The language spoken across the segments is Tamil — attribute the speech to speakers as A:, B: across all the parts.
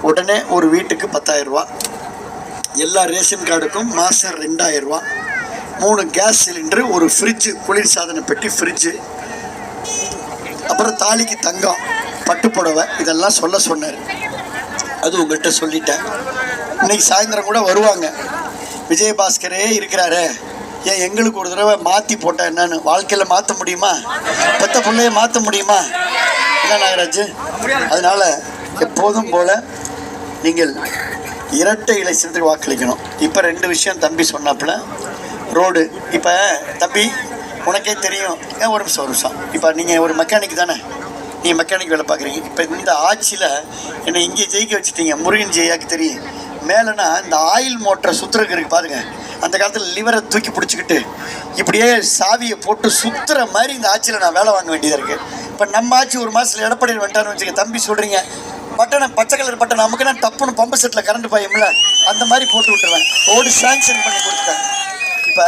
A: உடனே ஒரு வீட்டுக்கு 10,000 ரூபா, எல்லா ரேஷன் கார்டுக்கும் மாதம் 2,000 ரூபா, 3 கேஸ் சிலிண்டரு, ஒரு ஃப்ரிட்ஜு, குளிர் சாதன பெட்டி ஃப்ரிட்ஜு, அப்புறம் தாலிக்கு தங்கம், பட்டு புடவை, இதெல்லாம் சொல்ல சொன்னார். அது உங்கள்கிட்ட சொல்லிட்டேன். இன்னைக்கு சாயந்தரம் கூட வருவாங்க. விஜயபாஸ்கரே இருக்கிறாரே, ஏன் எங்களுக்கு ஒரு தடவை மாற்றி போட்டேன் என்னன்னு. வாழ்க்கையில் மாற்ற முடியுமா? பெத்த பிள்ளைய மாற்ற முடியுமா? என்ன நாகராஜ்? அதனால் எப்போதும் போல் நீங்கள் இரட்டை இலை சின்னத்துக்கு வாக்களிக்கணும். இப்போ 2 விஷயம் தம்பி சொன்னாப்புல. ரோடு, இப்போ தம்பி உனக்கே தெரியும், ஒரு நிமிஷம். இப்போ நீங்கள் ஒரு மெக்கானிக் தானே, நீ மெக்கானிக் வேலை பார்க்குறீங்க. இப்போ இந்த ஆட்சியில் என்னை இங்கே ஜெயிக்க வச்சுட்டீங்க, முருகன் ஜெயாக்கு தெரியும். மேலேனா இந்த ஆயில் மோட்டரை சுற்றுறதுக்கு இருக்குது பாருங்க. அந்த காலத்தில் லிவரை தூக்கி பிடிச்சிக்கிட்டு இப்படியே சாவியை போட்டு சுற்றுற மாதிரி இந்த ஆட்சியில் நான் வேலை வாங்க வேண்டியதாக இருக்குது. இப்போ நம்ம ஆட்சி ஒரு மாதத்தில் எடப்பாடி வந்துட்டான்னு வச்சுக்க. தம்பி சொல்கிறீங்க பட்டனை, பச்சை கலர் பட்டன், நமக்கு நான் டப்புன்னு பம்பு செட்டில் கரண்ட் பாயும்ல, அந்த மாதிரி போட்டு விட்டுருவேன். ஓடு சாங்ஷன் பண்ணி கொடுத்துட்டேன். இப்போ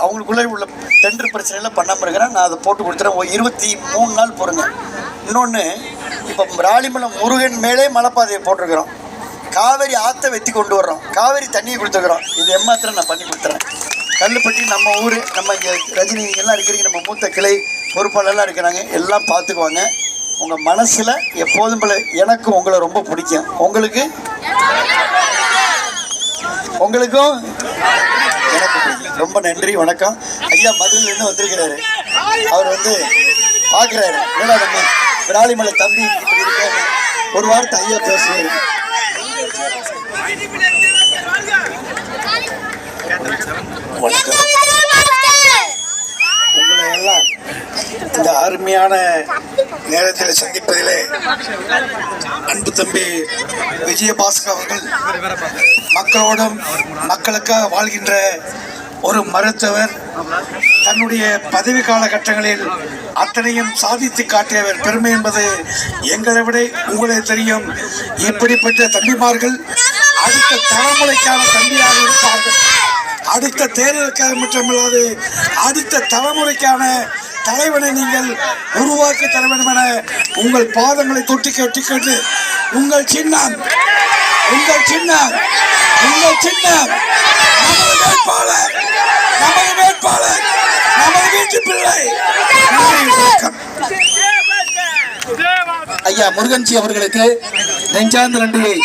A: அவங்களுக்குள்ளே உள்ள டெண்டர் பிரச்சனைலாம் பண்ணாமல் இருக்கிறேன். நான் அதை போட்டு கொடுத்துறேன். 23 நாள் போடுங்க. இன்னொன்று, இப்போ ராளிமலம் முருகன் மேலே மலைப்பாதையை போட்டிருக்கிறோம். காவேரி ஆற்றை வெற்றி கொண்டு வர்றோம். காவேரி தண்ணியை கொடுத்துருக்குறோம். இது எம்மாத்திரம் நான் பண்ணி கொடுத்துறேன். கல்லுப்பட்டி நம்ம ஊர், நம்ம இங்கே ரஜினி எல்லாம் இருக்கிறீங்க, நம்ம மூத்த கிளை பொறுப்பாளர்லாம் இருக்கிறாங்க, எல்லாம் பார்த்துக்குவாங்க. உங்கள் மனசில் எப்போதும் போல எனக்கும் உங்களை ரொம்ப பிடிக்கும். உங்களுக்கும் எனக்கு பிடிக்கும். ரொம்ப நன்றி, வணக்கம். ஐயா மதுரையிலேருந்து வந்திருக்கிறாரு. அவர் பார்க்குறாரு, ஏன்னா நம்ம விராலிமலை தம்பி இப்படி இருக்காங்க, ஒரு வார்த்தை ஐயா பேசுவார். வணக்கம். உங்களை எல்லாம் இந்த அருமையான நேரத்தில் சந்திப்பதிலே அன்பு தம்பி விஜயபாஸ்கர் அவர்கள் மக்களோடும் மக்களுக்காக வாழ்கின்ற ஒரு மருத்துவர், தன்னுடைய பதவி காலகட்டங்களில் அத்தனையும் சாதித்து காட்டியவர். பெருமை என்பது எங்களை விட உங்களே தெரியும். இப்படிப்பட்ட தம்பிமார்கள் அடுத்த தலைமுறைக்கான தம்பியாக இருப்பார்கள். அடுத்த தேர்தலுக்காக மட்டுமல்லாது அடுத்த தலைமுறைக்கான தலைவனை நீங்கள் உருவாக்கி தர வேண்டும் என உங்கள் பாதங்களை தொட்டி கேட்டு உங்கள் சின்னம் நமது வேட்பாளர், நமது வீட்டு பிள்ளை ஐயா முருகன்ஜி அவர்களுக்கு நெஞ்சார்ந்த நன்றியை